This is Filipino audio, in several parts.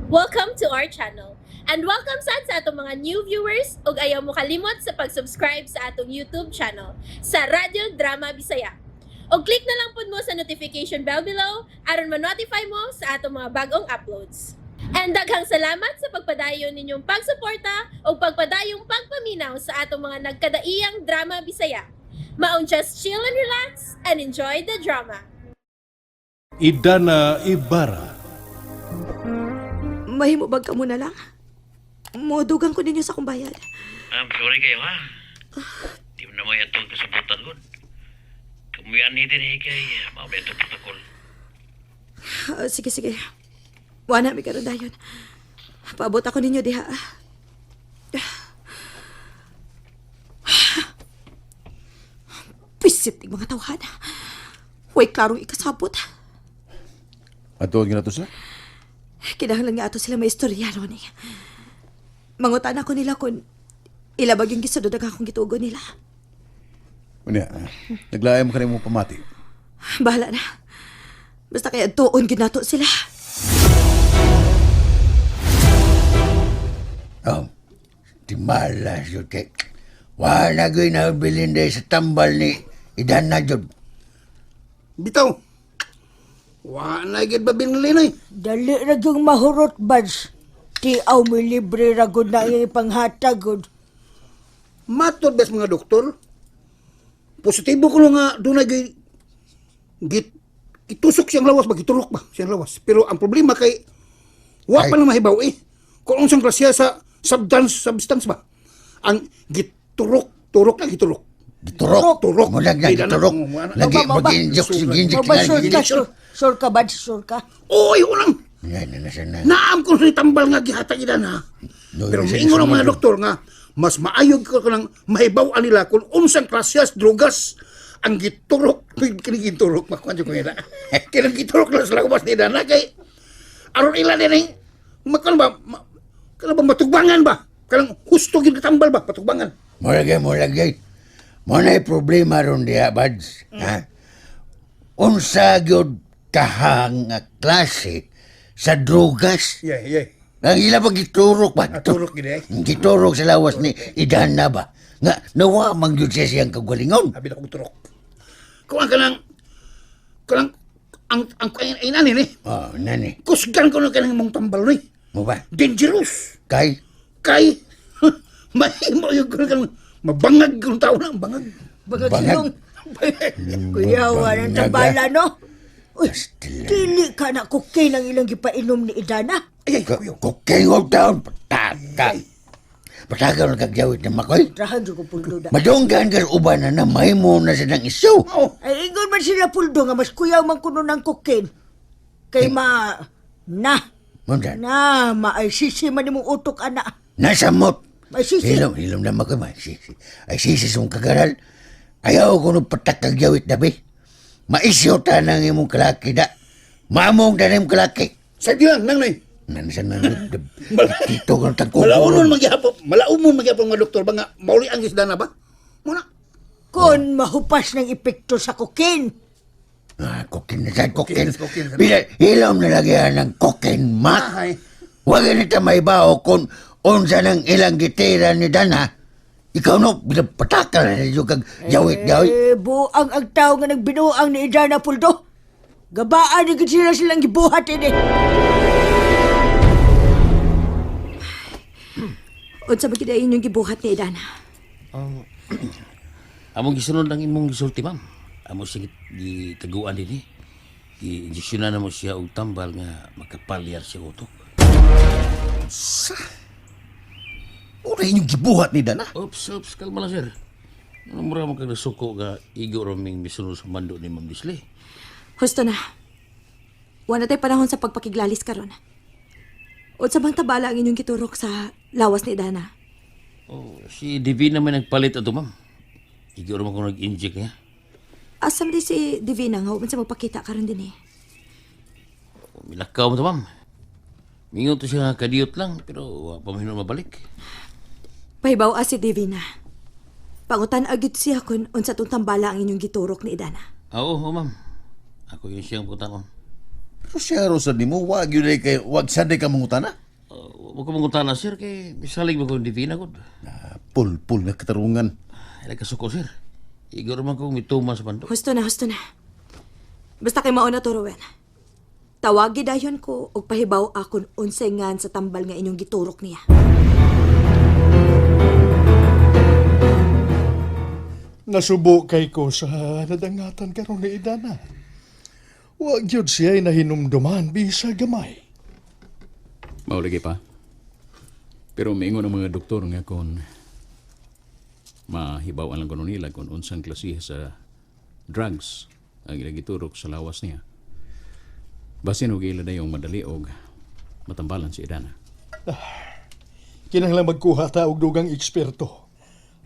Welcome to our channel. And welcome sa atong mga new viewers ug ayaw mo kalimot sa pag-subscribe sa atong YouTube channel sa Radio Drama Bisaya. O click na lang pud mo sa notification bell below aron ma-notify mo sa atong mga bagong uploads. And daghang salamat sa pagpadayon ninyong pagsuporta o pagpadayong pagpaminaw sa atong mga nagkadaiyang Drama Bisaya. Maong just chill and relax and enjoy the drama. Idana Ibarra. Mahimo bag ka muna lang. Modugang ko ninyo sa akong bayad. Sorry kayo ha. Di mo na may atong kasabutan ko. Kamuyan ni din kay mamaya itong protokol. Sige. Wala mi karon dayon. Paabot ako ninyo diha. Pisit ng mga tawhan. Huwag klarong ikasabot. Atuod nga na to sila? Kinahanglan nga ato sila may istorya, Ronnie. Mangutan ako nila kung ilabag yung gisudod ang akong gitugo nila. Unya, naglayam ka rin mo pamati. Bahala na. Basta kaya tuon ginato sila. Di malas yun kay. Wala gawin na bilin sa tambal ni Idan na yun. Bitaw. Wa na gid ba binili na Dali ra yung mahurot, Bads. Ti aw mo libre ra gud na iyang ipanghatagod. Matod bes mga doktor. Positibo ko nga doon na git itusok siyang lawas ba giturok ba siyang lawas. Pero ang problema kay wa pa na mahibaw kung unsang klasya sa substance ba. Ang turok na giturok. Turok. Mulag na giturok. Lagi mag-injok Sure ka, Bads, sure ka. Oy, unang Yan na siya na. naam ko sa tambal nga gihatag idan ha. Pero maingon ang mga doktor nga mas maayog ko nang mahibaw nila kung unsang klasyas drogas ang giturok kinigiturok makuan ko ila. Kinang giturok na sa lawas ni dana kay aron ila din makan ba matugbangan ba kanang husto gid tambal ba patugbangan. Mulagay. Muna problema ron diya, Bads. Ha? Unsa gyud kahang nga klase sa drogas. Yeah. Ang ila pa giturok ba? Turok gid Giturok sa lawas ni Idan na ba? Nga nawa man gyud siya siyang kagalingon. Abi na kong turok. Kung ang kanang ang ay nani ni. Oh, nani. Kusgan ko na kanang mong tambal ni. Mo ba? Dangerous. Kay? Mahimo yung kanang mabangag kung tao na ang bangag. Bagag Bangag. silong. Kuya, walang tambala, no? Uy, Pastila. dili ka na cocaine ang ilang gipainom ni Idana. Ay, kuyo. Kukingog taon. Pataka. Pataka na kagyawit na makoy. Trahan dyan ko puldo na. Madunggan ka sa uban na mahimo na siya ng isu. Oh, Ay, ingon man sila puldo nga mas kuyaw man kuno ng cocaine. Kay ay sisi man imong utok, ana. Nasamot. Ay sisi. Hilom na makoy. Ay sisis mong kagaral. Ayaw ko nung patakagyawit na be. Maisyo ta ng imong kalaki da. Mamong da ng kalaki. sa diyan nang nay. Nansan na dito ko ng Malaumon magyapon mga doktor ba nga mauli ang isda na ba? Muna. Kon mahupas ng epekto sa cocaine. Kokin na sa kokin. Kokin. Bila ilom na lagyan ng kokin, mak. Ay. Huwag nita may bao kung unsa ng ilang gitira ni Dana. Ikaw no, bila patakal na yung kag jawit. Buang ang tao nga nagbinuang ni Idana Puldo. Gabaan ni gid sila silang gibuhat ini. Unsa ba gid inyong gibuhat ni Idana? Among gisunod ang imong gisulti, ma'am. Amo sige gitaguan din Gi-injeksyonan na mo siya og tambal nga makapalyar siya utok. Una inyong gibuhat ni Dana. Oops, kalma lang, sir. Ano mura mo kag nasuko nga igo raming misunod sa mando ni Ma'am Disley. Husto na. Wala tayo panahon sa pagpakiglalis karon. Unsa bang tabala ang inyong giturok sa lawas ni Idana? Oh, si Divina may nagpalit ato, ma'am. Igo raman ko nag-inject niya. Asam di si Divina nga huwag sa magpakita karon din eh. Milakaw mo to, ma'am. Mingon to siya nga kadiyot lang, pero wa pa mahino mabalik. Pahibaw si Divina. Pangutan agit siya kung unsa tong tambala ang inyong giturok ni Idana. Oo, ma'am. Ako yun siyang putanon. Pero siya ro sa nimo, wag yun ay kay, wag saday ka mangutana. Huwag ko mangutana, sir, kay misalig mo ko hindi ko. Pul na katarungan. Ay, nagkasuko, sir. Igor man kong mitumas man do. Husto na. Basta kay mauna to, Ruben. Tawagi dayon ko og pahibaw akon unsay ngan sa tambal nga inyong giturok niya. Nasubo kay ko sa nadangatan karon ni Idana. Huwag yun siya'y nahinumduman bisa gamay. Maulagi pa. Pero maingon ang mga doktor nga kung mahibaw lang kuno nila kung unsang klase sa drugs ang ilagiturok sa lawas niya. Basin og ila na yung madali og matambalan si Idana. Kinahanglan magkuha ta og dugang eksperto.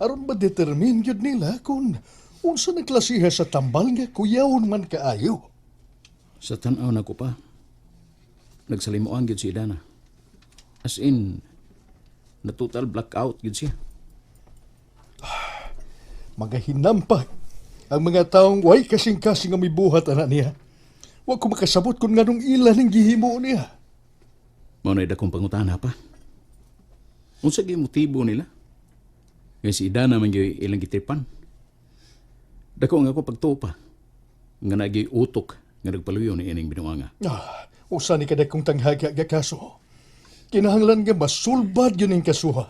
Aron ma-determine yun nila kung unsa na klasiha sa tambal nga kuyawon man kaayo. Sa tanaw na ko pa, nagsalimuan gyud si Idana. As in, na total blackout gyud siya. Magahinampag ang mga taong way kasing-kasing ang may buhat ana niya. Huwag ko makasabot kung nganong ilan ang gihimo niya. Mao na dakong pangutana pa. Unsa gyud motibo nila? Nga si Idana man gyud ilang gitripan. Dako nga ako pagtupa. Nga nagyoy utok nga nagpaluyo ni ining binuanga. Usa ni kada kong tanghaga nga kaso. Kinahanglan nga masulbad yun ang kasuha.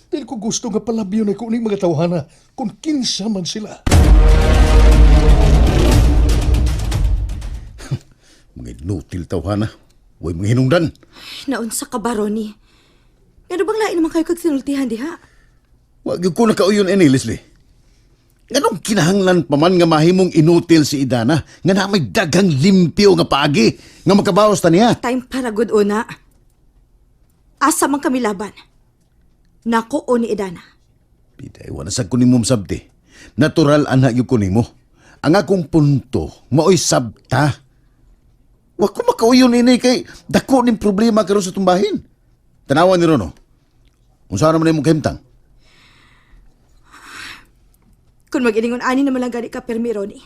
Dahil ko gusto nga palabyo na kuning mga tawhana kung kinsa man sila. Mga inutil tawhana. Huwag mga hinungdan. Naunsa ka ba, Ronnie? Ano bang lain naman kayo kag sinultihan diha? Wag yun ko nakauyon ini, Leslie. Anong kinahanglan pa man nga mahimong inutil si Idana nga na may daghang limpyo nga paagi nga makabawas ta niya? Time para good una. Asa man kami laban. Nako o ni Idana. Piday, wala sa kunimong sabti. Natural anak yung kunimo. Ang akong punto, maoy sabta. Wag ko makauyon ini kay dako ning problema karon sa tumbahin. Tanawan ni Rono. Unsa naman imong kahimtang? Kung mag-iningon ani naman lang gani ka permi, Ronnie.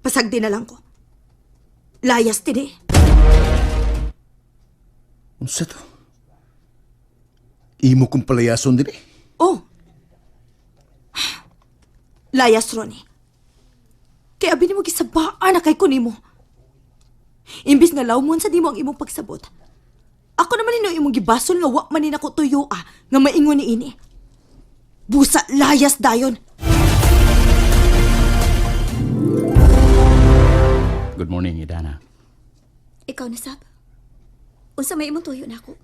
Pasagdi na lang ko. Layas din eh. Unsa to? Imo kong palayason din eh. Oh. Layas, Ronnie. Kaya abini mo gisabaan na kay kunimo. Imbis nga lawmon sa di mo ang imong pagsabot. Ako naman ino imong gibasol nga wa man ako tuyo nga maingon ni ini. Busa layas dayon. Good morning, Idana. Ikaw na sab. Unsa may imong tuyo nako?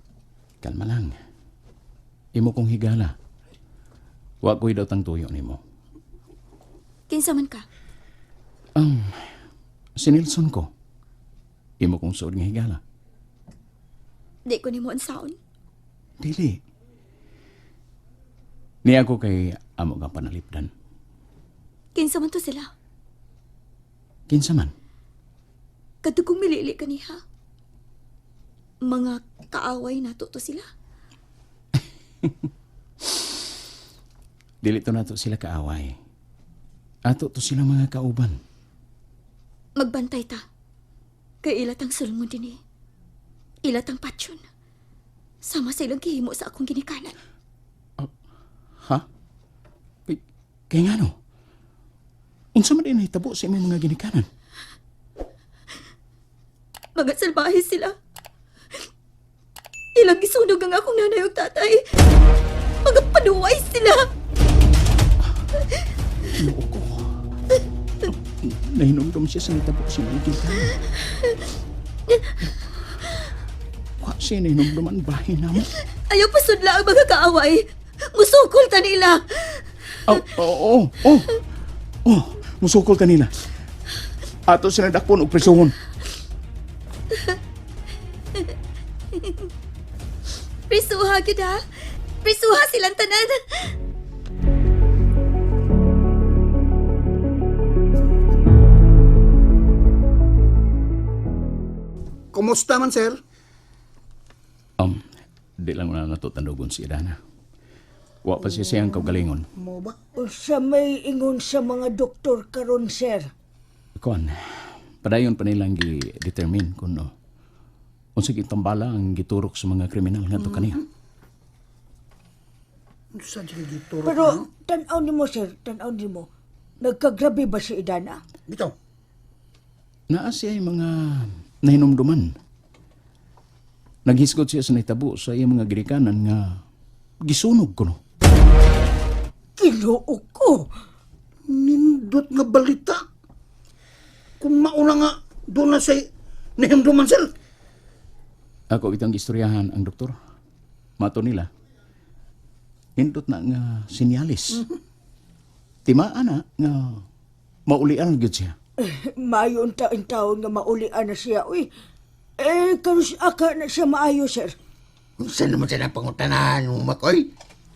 Kalma lang. Imo kong higala. Wa ko'y daw tang tuyo nimo. Kinsa man ka? Si Nelson ko. Imo kong suod nga higala. Di ko nimo unsaon. Dili. Niya ko kay amo nga panalipdan. Kinsa man to sila? Kinsa man? Kadugong milili kaniha. Mga kaaway nato to sila. Dili to nato sila kaaway. Ato to sila mga kauban. Magbantay ta. Kay ilatang sulmon din eh. Ilatang patsyon. Sama sa ilang gihimo sa akong ginikanan. Ha? Kaya nga no? Unsa man din hitabo sa imong mga ginikanan? Mga salbahe sila. Ilang gisunog ang akong nanay ug tatay. Mga paduway sila. Noo ko. Nahinumdum siya sa nitabo sa imong ginikanan. Wa siya nahinumduman bahin namo. Ayaw pasudla ang mga kaaway. Musukol ta nila. Musukol kanila. Ato sila dakpon og presohon. Prisuha gyud ha. Prisuha silang tanan. Kumusta man, sir? Di lang na natutandugon si Idana. Wa pa siya siyang kaugalingon. Mo ba? Usa may ingon sa mga doktor karon, sir. Kuan, padayon pa nilang gi-determine kung unsa gitambala ang giturok sa mga kriminal ngadto kaniya. Saan siya giturok? Pero tanaw ni mo, sir, tanaw ni mo. Nagkagrabe ba si Idana? Bitaw. Naa siya ay mga nahinumduman. Naghisgot siya sa nitabo sa iyang mga girikanan nga gisunog kuno. Kinuo ko. Nindot nga balita. Kung mauna nga, doon na say nahimduman sir. Ako itang istoryahan ang doktor. Mato nila. Hindot na nga sinyalis. Timaan na nga maulian gyud siya. Mayon taon nga maulian na siya. Uy, karus aka na siya maayo, sir. Kung saan naman siya napangutanan mo, Makoy?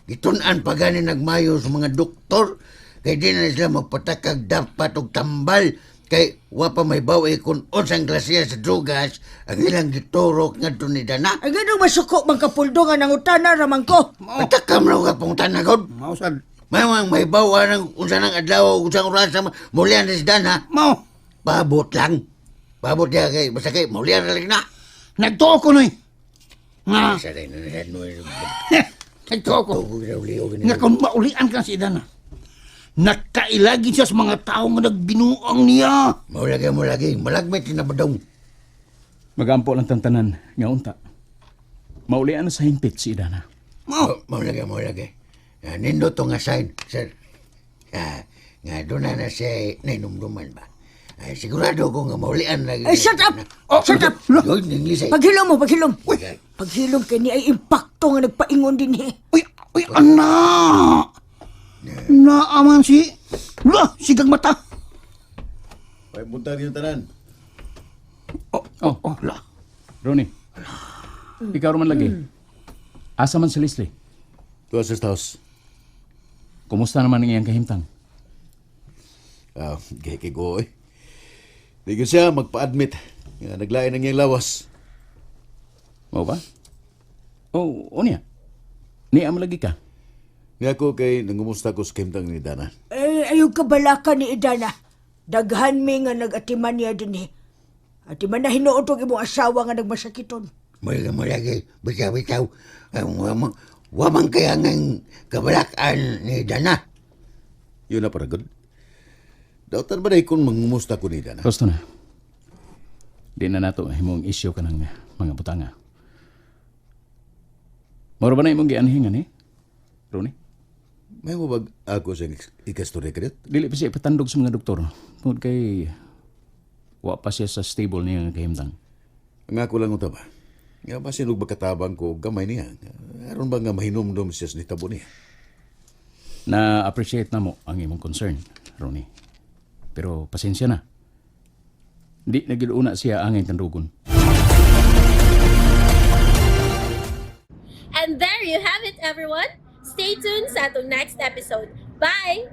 Gitunan pa gani nagmayo sa mga doktor. Kaya di na sila magpatakag dapat og tambal. Kay wa pa may bawi kung unsang klasya sa drugas ang ilang giturok nga ni Dana. Ay, ganun masuko mang kapuldo nga nangutana raman ko. Patakam raw ka pong tanagod. Mausad. Mayroong may bawa ng unsa ng adlaw, unsang oras sa mulian ni Dana. Mao. Pabot lang. Pabot niya kay, basta kay mulian na lang na. Nagtuo ko noy. Nga. Sa rin na rin mo. Nagtuo ko. Nga kung maulian ka si Idana. Nakailagi siya sa mga tao nga nagbinuang niya. Mo lagi. Malagmit na badong. Magampo lang tantanan nga unta. Maulian na sa hingpit si Idana. Mo lagi. Nindo to nga sign, sir. Nga doon na siya nainumduman ba? Sigurado ko nga maulian lagi. Ay, shut up! Shut up! Yun, English ay. Paghilom mo, paghilom. Paghilom ka ni ay impacto nga nagpaingon din eh. Uy, anak! Naaman si... sigang mata. Ay, buntag yung tanan. La. Ronnie. Ikaw man lagi. Asa man si Leslie? Tuwa sa house. Kumusta naman ang iyang kahimtang? Gaya ko eh. Di ko siya magpa-admit. Nga naglain ang iyang lawas. Mo ba? O niya. Niya mo lagi ka. Nga ako kay nangumusta ko sa kahimtang ni Dana. Ayaw kabalaka ni Idana. Daghan mi nga nag-atiman niya din eh. Atiman na hinuotog imong asawa nga nagmasakiton. Mo lagi. Bitaw. Wamang kaya ng kabalakan ni Dana. Yun na paragod. Dautan ba na kung mangumusta ko ni Dana? Gusto na. Di na nato himong issue ka ng mga butanga. Moro ba na imong gianhingan eh? Ronnie? May mo ba ako sa ikastorya ka dit? Dili pa siya ipatandog sa mga doktor. Tungod kay wa pa siya sa stable niya nga kahimtang. Ang ako lang ito ba? Nga ba sinog magkatabang ko gamay niya? Aron ba nga mahinumdum siya sa nitabo niya? Na-appreciate na mo ang imong concern, Ronnie. Pero pasensya na. Di nagiluna siya angay tandugon. And there you have it, everyone. Stay tuned sa atong next episode. Bye!